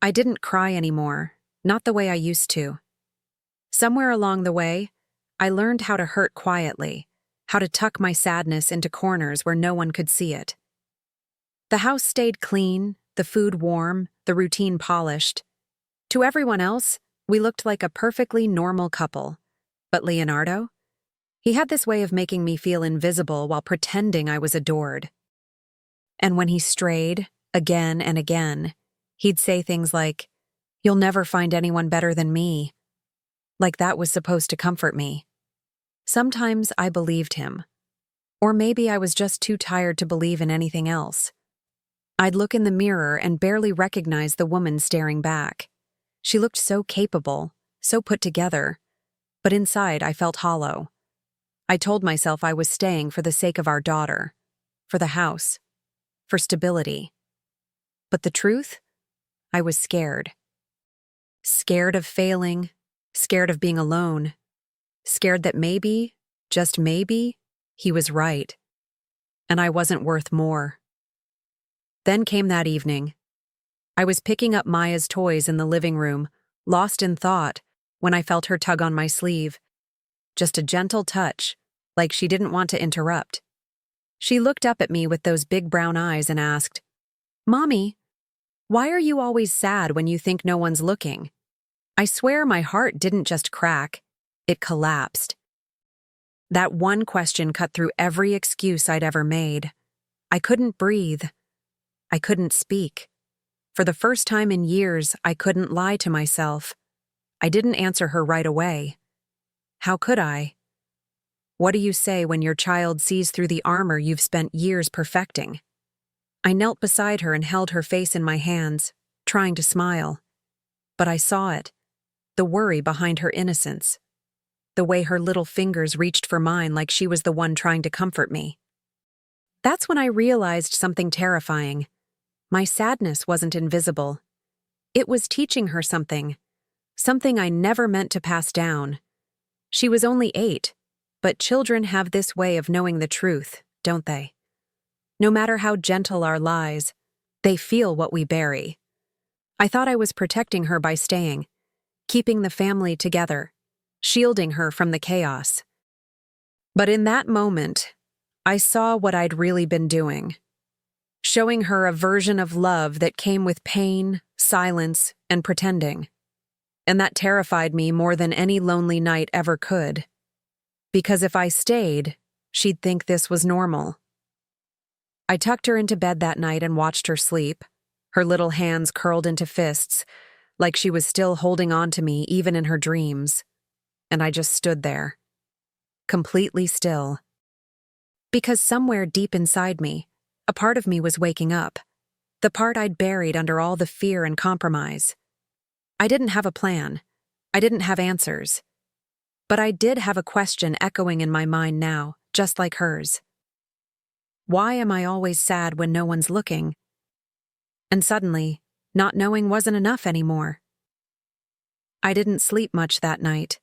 I didn't cry anymore, not the way I used to. Somewhere along the way, I learned how to hurt quietly, how to tuck my sadness into corners where no one could see it. The house stayed clean, the food warm, the routine polished. To everyone else, we looked like a perfectly normal couple. But Leonardo? He had this way of making me feel invisible while pretending I was adored. And when he strayed, again and again, he'd say things like, "You'll never find anyone better than me." Like that was supposed to comfort me. Sometimes I believed him. Or maybe I was just too tired to believe in anything else. I'd look in the mirror and barely recognize the woman staring back. She looked so capable, so put together, but inside I felt hollow. I told myself I was staying for the sake of our daughter, for the house, for stability. But the truth? I was scared. Scared of failing, scared of being alone, scared that maybe, just maybe, he was right, and I wasn't worth more. Then came that evening. I was picking up Maya's toys in the living room, lost in thought, when I felt her tug on my sleeve. Just a gentle touch, like she didn't want to interrupt. She looked up at me with those big brown eyes and asked, "Mommy, why are you always sad when you think no one's looking?" I swear my heart didn't just crack, it collapsed. That one question cut through every excuse I'd ever made. I couldn't breathe. I couldn't speak. For the first time in years, I couldn't lie to myself. I didn't answer her right away. How could I? What do you say when your child sees through the armor you've spent years perfecting? I knelt beside her and held her face in my hands, trying to smile. But I saw it, the worry behind her innocence, the way her little fingers reached for mine like she was the one trying to comfort me. That's when I realized something terrifying. My sadness wasn't invisible. It was teaching her something I never meant to pass down. She was only 8, but children have this way of knowing the truth, don't they? No matter how gentle our lies, they feel what we bury. I thought I was protecting her by staying, keeping the family together, shielding her from the chaos. But in that moment, I saw what I'd really been doing. Showing her a version of love that came with pain, silence, and pretending. And that terrified me more than any lonely night ever could. Because if I stayed, she'd think this was normal. I tucked her into bed that night and watched her sleep, her little hands curled into fists, like she was still holding on to me even in her dreams. And I just stood there, completely still. Because somewhere deep inside me, a part of me was waking up, the part I'd buried under all the fear and compromise. I didn't have a plan. I didn't have answers. But I did have a question echoing in my mind now, just like hers. Why am I always sad when no one's looking? And suddenly, not knowing wasn't enough anymore. I didn't sleep much that night.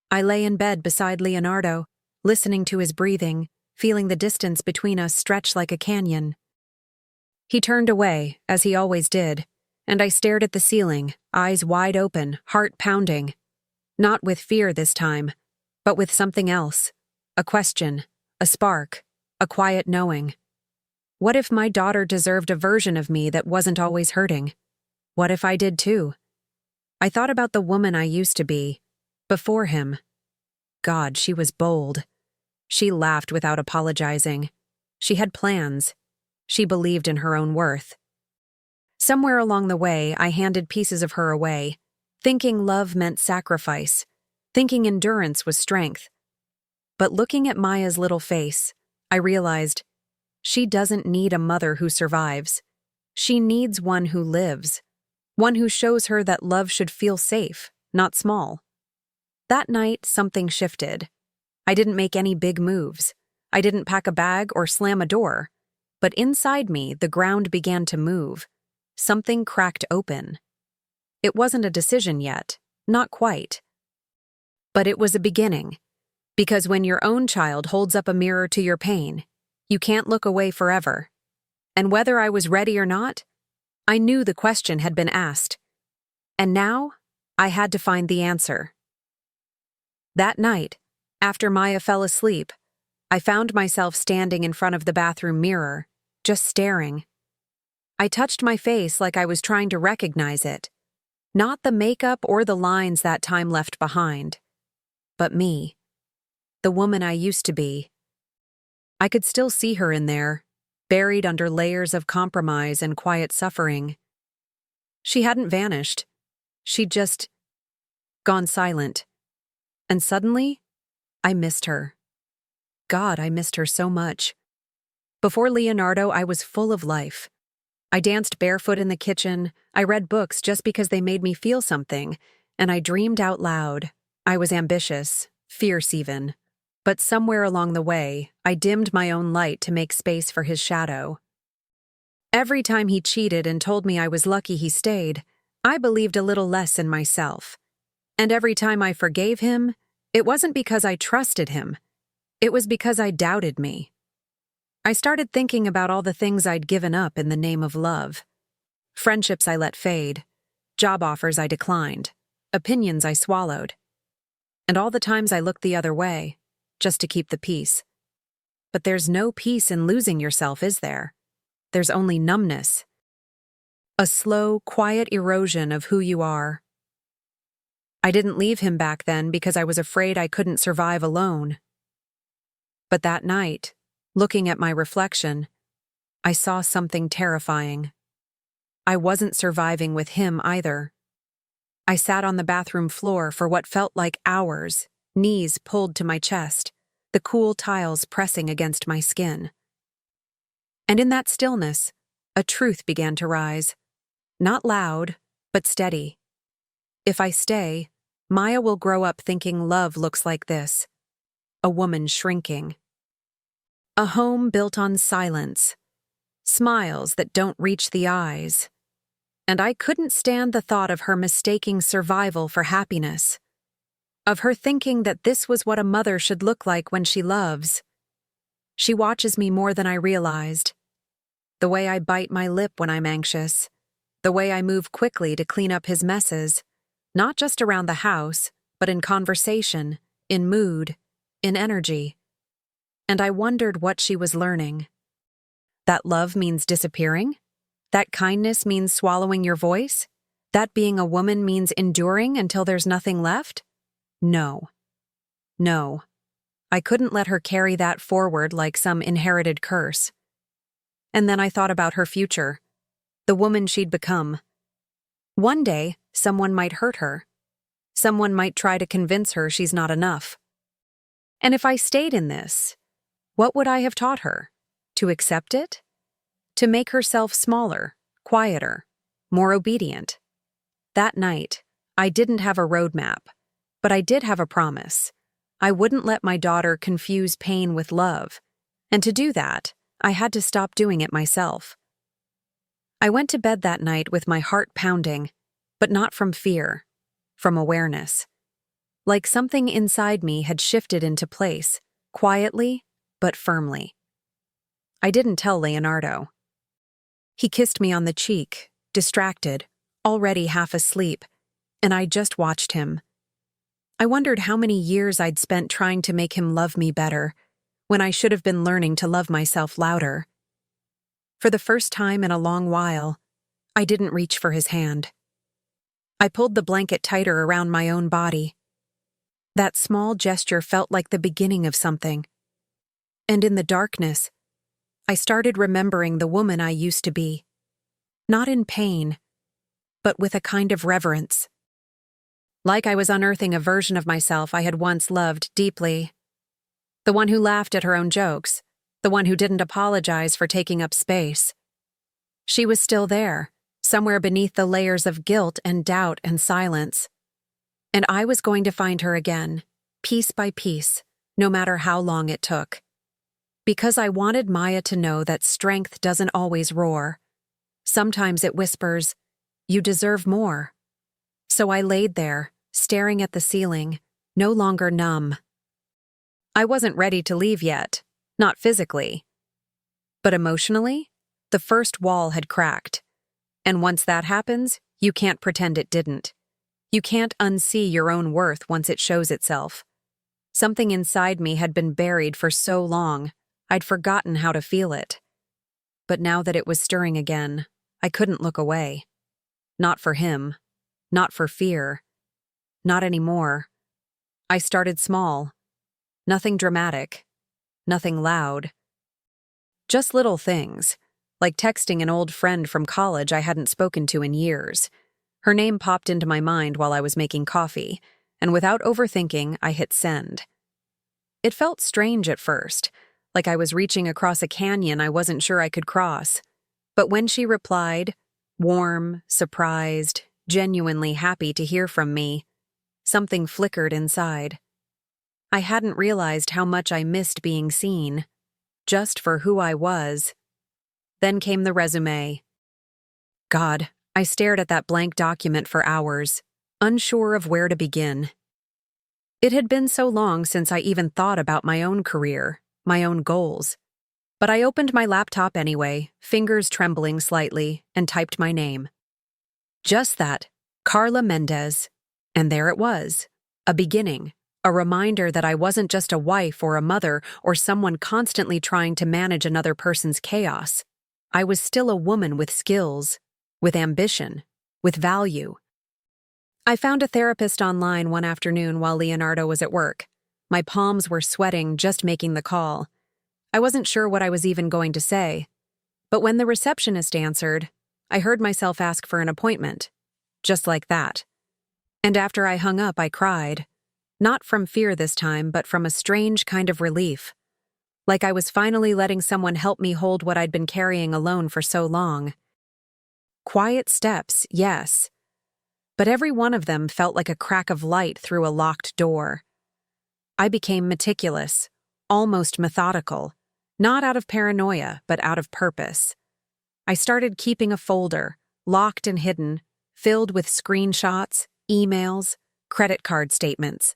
I lay in bed beside Leonardo, listening to his breathing, feeling the distance between us stretch like a canyon. He turned away, as he always did, and I stared at the ceiling, eyes wide open, heart pounding. Not with fear this time, but with something else. A question, a spark, a quiet knowing. What if my daughter deserved a version of me that wasn't always hurting? What if I did too? I thought about the woman I used to be, before him. God, she was bold. She laughed without apologizing. She had plans. She believed in her own worth. Somewhere along the way, I handed pieces of her away, thinking love meant sacrifice, thinking endurance was strength. But looking at Maya's little face, I realized she doesn't need a mother who survives. She needs one who lives, one who shows her that love should feel safe, not small. That night, something shifted. I didn't make any big moves. I didn't pack a bag or slam a door. But inside me, the ground began to move. Something cracked open. It wasn't a decision yet, not quite. But it was a beginning. Because when your own child holds up a mirror to your pain, you can't look away forever. And whether I was ready or not, I knew the question had been asked. And now, I had to find the answer. That night, after Maya fell asleep, I found myself standing in front of the bathroom mirror, just staring. I touched my face like I was trying to recognize it. Not the makeup or the lines that time left behind, but me, the woman I used to be. I could still see her in there, buried under layers of compromise and quiet suffering. She hadn't vanished. She'd just gone silent. And suddenly, I missed her. God, I missed her so much. Before Leonardo, I was full of life. I danced barefoot in the kitchen, I read books just because they made me feel something, and I dreamed out loud. I was ambitious, fierce even. But somewhere along the way, I dimmed my own light to make space for his shadow. Every time he cheated and told me I was lucky he stayed, I believed a little less in myself. And every time I forgave him, it wasn't because I trusted him. It was because I doubted me. I started thinking about all the things I'd given up in the name of love. Friendships I let fade, job offers I declined, opinions I swallowed. And all the times I looked the other way, just to keep the peace. But there's no peace in losing yourself, is there? There's only numbness. A slow, quiet erosion of who you are. I didn't leave him back then because I was afraid I couldn't survive alone. But that night, looking at my reflection, I saw something terrifying. I wasn't surviving with him either. I sat on the bathroom floor for what felt like hours, knees pulled to my chest, the cool tiles pressing against my skin. And in that stillness, a truth began to rise. Not loud, but steady. If I stay, Maya will grow up thinking love looks like this. A woman shrinking. A home built on silence. Smiles that don't reach the eyes. And I couldn't stand the thought of her mistaking survival for happiness. Of her thinking that this was what a mother should look like when she loves. She watches me more than I realized. The way I bite my lip when I'm anxious. The way I move quickly to clean up his messes. Not just around the house, but in conversation, in mood, in energy. And I wondered what she was learning. That love means disappearing? That kindness means swallowing your voice? That being a woman means enduring until there's nothing left? No. No. I couldn't let her carry that forward like some inherited curse. And then I thought about her future, the woman she'd become. One day, someone might hurt her. Someone might try to convince her she's not enough. And if I stayed in this, what would I have taught her? To accept it? To make herself smaller, quieter, more obedient? That night, I didn't have a roadmap, but I did have a promise. I wouldn't let my daughter confuse pain with love, and to do that, I had to stop doing it myself. I went to bed that night with my heart pounding, but not from fear, from awareness. Like something inside me had shifted into place, quietly but firmly. I didn't tell Leonardo. He kissed me on the cheek, distracted, already half asleep, and I just watched him. I wondered how many years I'd spent trying to make him love me better, when I should have been learning to love myself louder. For the first time in a long while, I didn't reach for his hand. I pulled the blanket tighter around my own body. That small gesture felt like the beginning of something. And in the darkness, I started remembering the woman I used to be. Not in pain, but with a kind of reverence. Like I was unearthing a version of myself I had once loved deeply. The one who laughed at her own jokes, the one who didn't apologize for taking up space. She was still there, somewhere beneath the layers of guilt and doubt and silence. And I was going to find her again, piece by piece, no matter how long it took. Because I wanted Maya to know that strength doesn't always roar. Sometimes it whispers, "You deserve more." So I laid there, staring at the ceiling, no longer numb. I wasn't ready to leave yet, not physically. But emotionally, the first wall had cracked. And once that happens, you can't pretend it didn't. You can't unsee your own worth once it shows itself. Something inside me had been buried for so long, I'd forgotten how to feel it. But now that it was stirring again, I couldn't look away. Not for him. Not for fear. Not anymore. I started small. Nothing dramatic. Nothing loud. Just little things, like texting an old friend from college I hadn't spoken to in years. Her name popped into my mind while I was making coffee, and without overthinking, I hit send. It felt strange at first, like I was reaching across a canyon I wasn't sure I could cross. But when she replied, warm, surprised, genuinely happy to hear from me, something flickered inside. I hadn't realized how much I missed being seen, just for who I was. Then came the resume. God, I stared at that blank document for hours, unsure of where to begin. It had been so long since I even thought about my own career, my own goals. But I opened my laptop anyway, fingers trembling slightly, and typed my name. Just that, Carla Mendez. And there it was, a beginning, a reminder that I wasn't just a wife or a mother or someone constantly trying to manage another person's chaos. I was still a woman with skills, with ambition, with value. I found a therapist online one afternoon while Leonardo was at work. My palms were sweating just making the call. I wasn't sure what I was even going to say. But when the receptionist answered, I heard myself ask for an appointment. Just like that. And after I hung up, I cried. Not from fear this time, but from a strange kind of relief. Like I was finally letting someone help me hold what I'd been carrying alone for so long. Quiet steps, yes. But every one of them felt like a crack of light through a locked door. I became meticulous, almost methodical, not out of paranoia, but out of purpose. I started keeping a folder, locked and hidden, filled with screenshots, emails, credit card statements.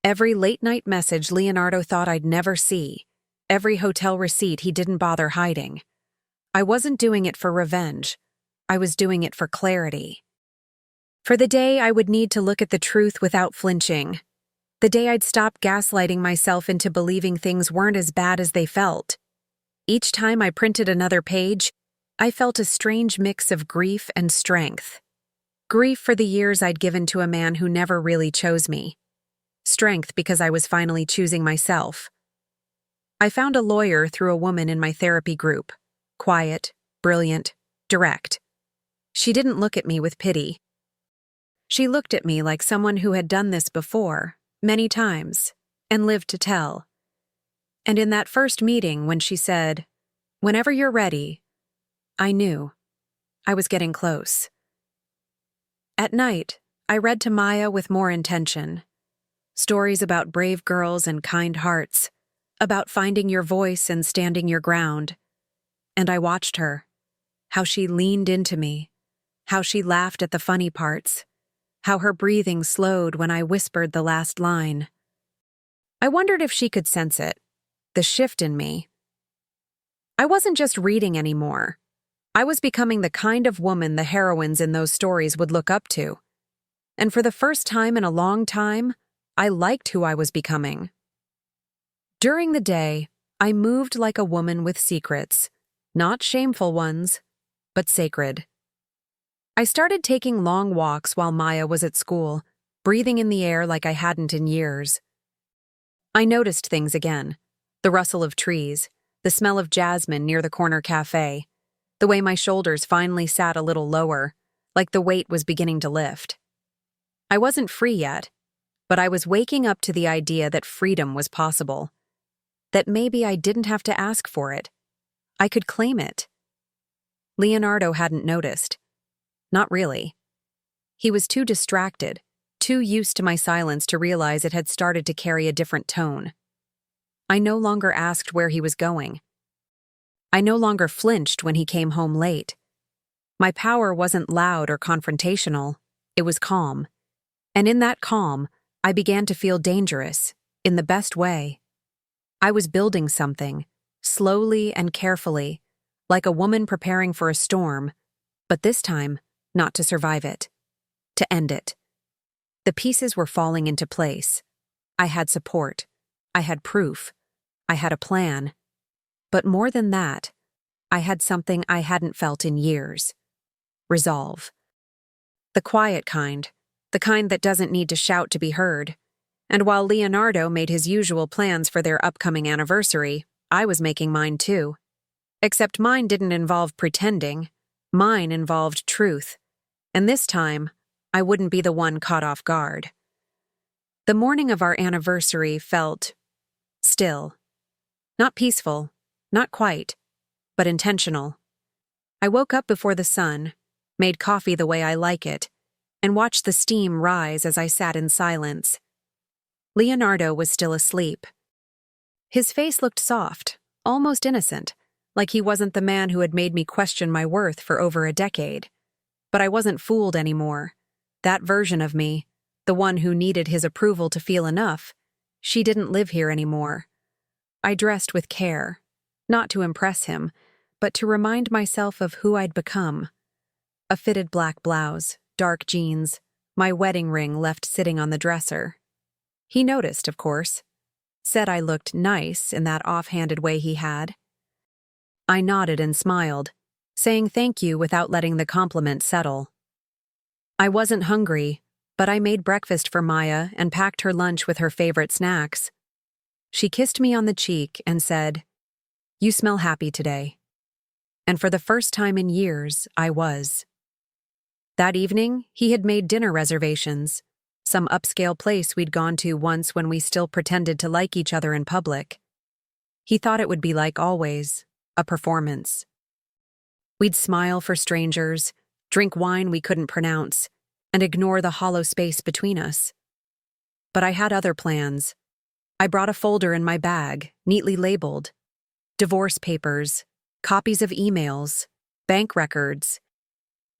Every late-night message Leonardo thought I'd never see, every hotel receipt he didn't bother hiding. I wasn't doing it for revenge. I was doing it for clarity. For the day I would need to look at the truth without flinching. The day I'd stop gaslighting myself into believing things weren't as bad as they felt. Each time I printed another page, I felt a strange mix of grief and strength. Grief for the years I'd given to a man who never really chose me. Strength because I was finally choosing myself. I found a lawyer through a woman in my therapy group. Quiet, brilliant, direct. She didn't look at me with pity. She looked at me like someone who had done this before, many times, and lived to tell. And in that first meeting when she said, "Whenever you're ready," I knew. I was getting close. At night, I read to Maya with more intention. Stories about brave girls and kind hearts, about finding your voice and standing your ground. And I watched her, how she leaned into me, how she laughed at the funny parts, how her breathing slowed when I whispered the last line. I wondered if she could sense it, the shift in me. I wasn't just reading anymore. I was becoming the kind of woman the heroines in those stories would look up to. And for the first time in a long time, I liked who I was becoming. During the day, I moved like a woman with secrets, not shameful ones, but sacred. I started taking long walks while Maya was at school, breathing in the air like I hadn't in years. I noticed things again. The rustle of trees, the smell of jasmine near the corner cafe, the way my shoulders finally sat a little lower, like the weight was beginning to lift. I wasn't free yet, but I was waking up to the idea that freedom was possible. That maybe I didn't have to ask for it. I could claim it. Leonardo hadn't noticed. Not really. He was too distracted, too used to my silence to realize it had started to carry a different tone. I no longer asked where he was going. I no longer flinched when he came home late. My power wasn't loud or confrontational, it was calm. And in that calm, I began to feel dangerous, in the best way. I was building something, slowly and carefully, like a woman preparing for a storm, But this time, not to survive it. To end it. The pieces were falling into place. I had support. I had proof. I had a plan. But more than that, I had something I hadn't felt in years. Resolve. The quiet kind. The kind that doesn't need to shout to be heard. And while Leonardo made his usual plans for their upcoming anniversary, I was making mine too. Except mine didn't involve pretending. Mine involved truth. And this time, I wouldn't be the one caught off guard. The morning of our anniversary felt still. Not peaceful, not quite, but intentional. I woke up before the sun, made coffee the way I like it, and watched the steam rise as I sat in silence. Leonardo was still asleep. His face looked soft, almost innocent, like he wasn't the man who had made me question my worth for over a decade. But I wasn't fooled anymore. That version of me, the one who needed his approval to feel enough, she didn't live here anymore. I dressed with care, not to impress him, but to remind myself of who I'd become. A fitted black blouse, dark jeans, my wedding ring left sitting on the dresser. He noticed, of course. Said I looked nice in that offhanded way he had. I nodded and smiled, saying thank you without letting the compliment settle. I wasn't hungry, but I made breakfast for Maya and packed her lunch with her favorite snacks. She kissed me on the cheek and said, "You smell happy today." And for the first time in years, I was. That evening, he had made dinner reservations, some upscale place we'd gone to once when we still pretended to like each other in public. He thought it would be like always, a performance. We'd smile for strangers, drink wine we couldn't pronounce, and ignore the hollow space between us. But I had other plans. I brought a folder in my bag, neatly labeled. Divorce papers, copies of emails, bank records.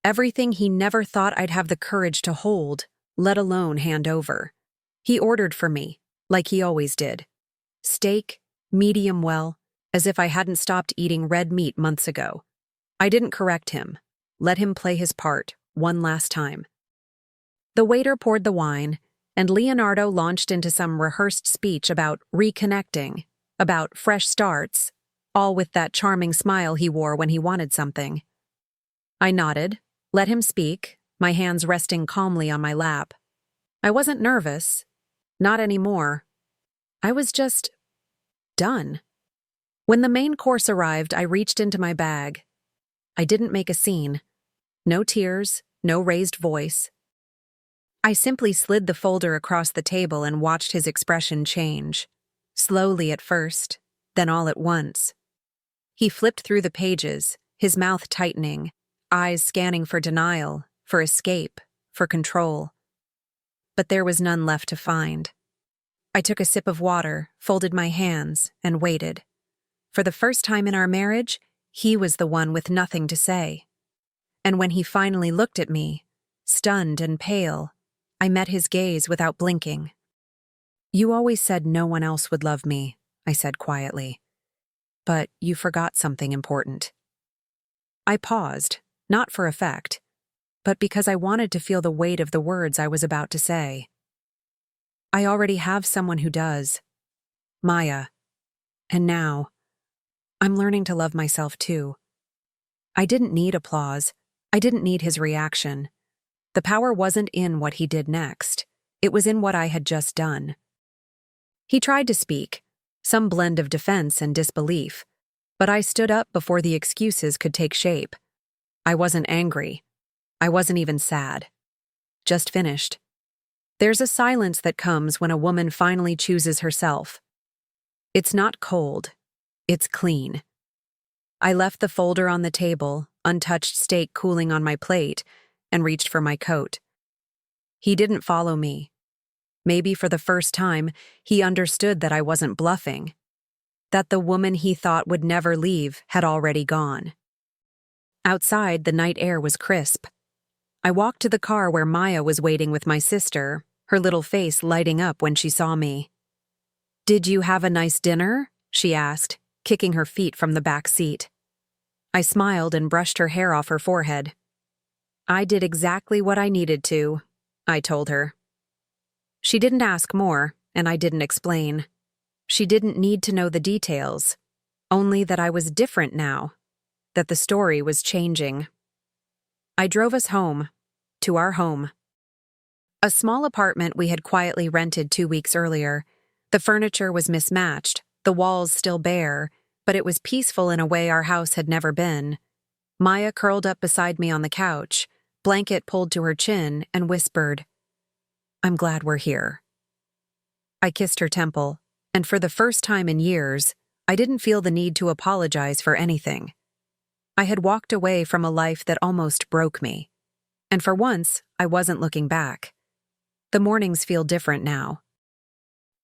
Everything he never thought I'd have the courage to hold, let alone hand over. He ordered for me, like he always did. Steak, medium well, as if I hadn't stopped eating red meat months ago. I didn't correct him. Let him play his part, one last time. The waiter poured the wine, and Leonardo launched into some rehearsed speech about reconnecting, about fresh starts, all with that charming smile he wore when he wanted something. I nodded, let him speak, my hands resting calmly on my lap. I wasn't nervous. Not anymore. I was just done. When the main course arrived, I reached into my bag. I didn't make a scene. No tears, no raised voice. I simply slid the folder across the table and watched his expression change. Slowly at first, then all at once. He flipped through the pages, his mouth tightening, eyes scanning for denial, for escape, for control. But there was none left to find. I took a sip of water, folded my hands, and waited. For the first time in our marriage, he was the one with nothing to say. And when he finally looked at me, stunned and pale, I met his gaze without blinking. "You always said no one else would love me," I said quietly. "But you forgot something important." I paused, not for effect, but because I wanted to feel the weight of the words I was about to say. "I already have someone who does. Maya. And now, I'm learning to love myself too." I didn't need applause. I didn't need his reaction. The power wasn't in what he did next. It was in what I had just done. He tried to speak, some blend of defense and disbelief, but I stood up before the excuses could take shape. I wasn't angry. I wasn't even sad. Just finished. There's a silence that comes when a woman finally chooses herself. It's not cold. It's clean. I left the folder on the table, untouched steak cooling on my plate, and reached for my coat. He didn't follow me. Maybe for the first time, he understood that I wasn't bluffing, that the woman he thought would never leave had already gone. Outside, the night air was crisp. I walked to the car where Maya was waiting with my sister, her little face lighting up when she saw me. "Did you have a nice dinner?" she asked, kicking her feet from the back seat. I smiled and brushed her hair off her forehead. I did exactly what I needed to, I told her. She didn't ask more, and I didn't explain. She didn't need to know the details, only that I was different now, that the story was changing. I drove us home, to our home. A small apartment we had quietly rented 2 weeks earlier. The furniture was mismatched, the walls still bare, but it was peaceful in a way our house had never been. Maya curled up beside me on the couch, blanket pulled to her chin, and whispered, "I'm glad we're here." I kissed her temple, and for the first time in years, I didn't feel the need to apologize for anything. I had walked away from a life that almost broke me, and for once, I wasn't looking back. The mornings feel different now.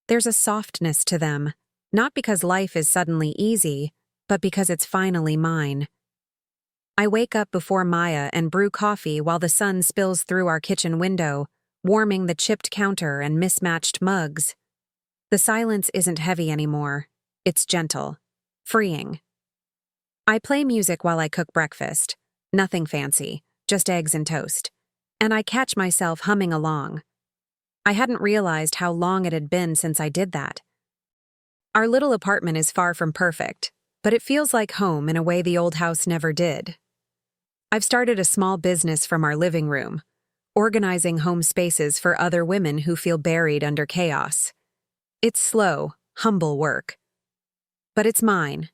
There's a softness to them, not because life is suddenly easy, but because it's finally mine. I wake up before Maya and brew coffee while the sun spills through our kitchen window, warming the chipped counter and mismatched mugs. The silence isn't heavy anymore. It's gentle, freeing. I play music while I cook breakfast. Nothing fancy, just eggs and toast. And I catch myself humming along. I hadn't realized how long it had been since I did that. Our little apartment is far from perfect, but it feels like home in a way the old house never did. I've started a small business from our living room, organizing home spaces for other women who feel buried under chaos. It's slow, humble work. But it's mine.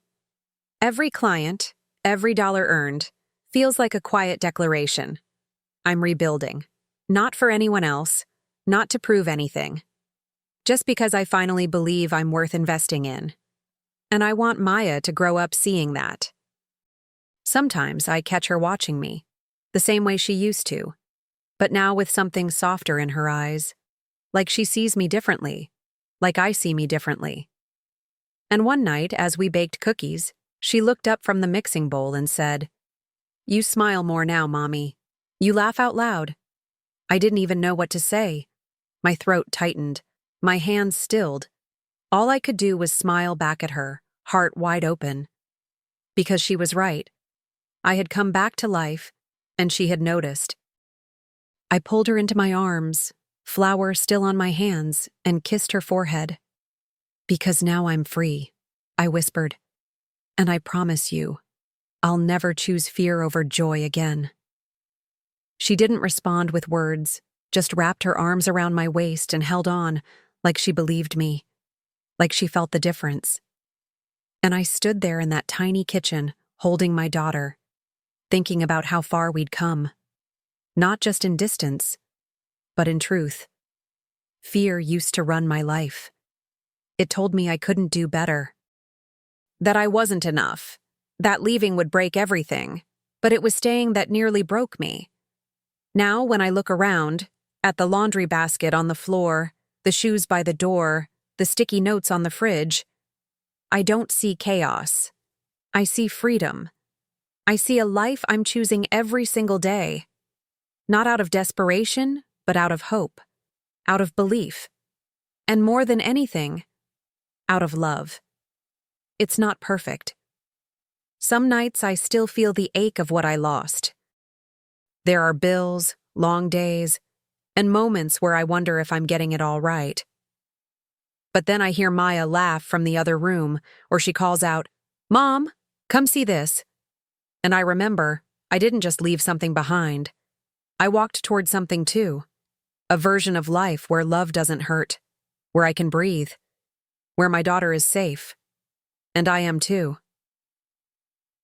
Every client, every dollar earned, feels like a quiet declaration. I'm rebuilding. Not for anyone else, not to prove anything. Just because I finally believe I'm worth investing in. And I want Maya to grow up seeing that. Sometimes I catch her watching me, the same way she used to, but now with something softer in her eyes, like she sees me differently, like I see me differently. And one night, as we baked cookies, she looked up from the mixing bowl and said, "You smile more now, Mommy. You laugh out loud." I didn't even know what to say. My throat tightened, my hands stilled. All I could do was smile back at her, heart wide open. Because she was right. I had come back to life, and she had noticed. I pulled her into my arms, flour still on my hands, and kissed her forehead. "Because now I'm free," I whispered. "And I promise you, I'll never choose fear over joy again." She didn't respond with words, just wrapped her arms around my waist and held on, like she believed me, like she felt the difference. And I stood there in that tiny kitchen, holding my daughter, thinking about how far we'd come. Not just in distance, but in truth. Fear used to run my life. It told me I couldn't do better. That I wasn't enough. That leaving would break everything. But it was staying that nearly broke me. Now, when I look around, at the laundry basket on the floor, the shoes by the door, the sticky notes on the fridge, I don't see chaos. I see freedom. I see a life I'm choosing every single day. Not out of desperation, but out of hope, out of belief, and more than anything, out of love. It's not perfect. Some nights I still feel the ache of what I lost. There are bills, long days, and moments where I wonder if I'm getting it all right. But then I hear Maya laugh from the other room, or she calls out, "Mom, come see this." And I remember, I didn't just leave something behind. I walked toward something too. A version of life where love doesn't hurt, where I can breathe, where my daughter is safe. And I am too.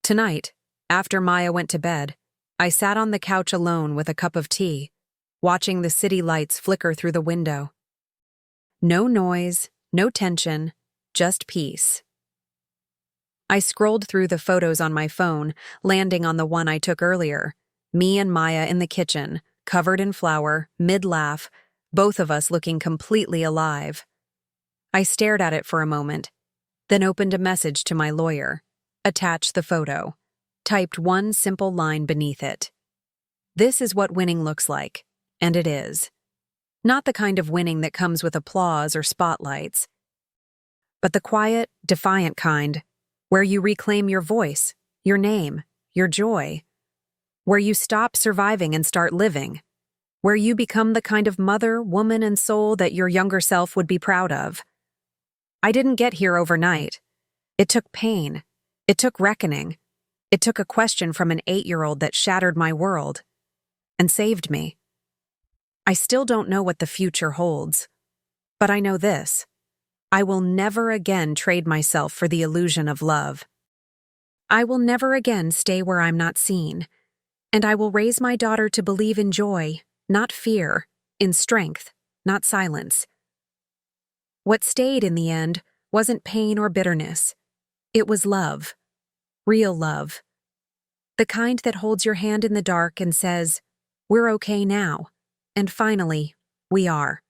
Tonight, after Maya went to bed, I sat on the couch alone with a cup of tea, watching the city lights flicker through the window. No noise, no tension, just peace. I scrolled through the photos on my phone, landing on the one I took earlier. Me and Maya in the kitchen, covered in flour, mid-laugh, both of us looking completely alive. I stared at it for a moment, then opened a message to my lawyer, attached the photo, typed one simple line beneath it. This is what winning looks like, and it is. Not the kind of winning that comes with applause or spotlights, but the quiet, defiant kind, where you reclaim your voice, your name, your joy. where you stop surviving and start living, where you become the kind of mother, woman, and soul that your younger self would be proud of. I didn't get here overnight. It took pain. It took reckoning. It took a question from an 8-year-old that shattered my world and saved me. I still don't know what the future holds, but I know this. I will never again trade myself for the illusion of love. I will never again stay where I'm not seen, and I will raise my daughter to believe in joy, not fear, in strength, not silence. What stayed in the end wasn't pain or bitterness. It was love. Real love. The kind that holds your hand in the dark and says, "We're okay now." And finally, we are.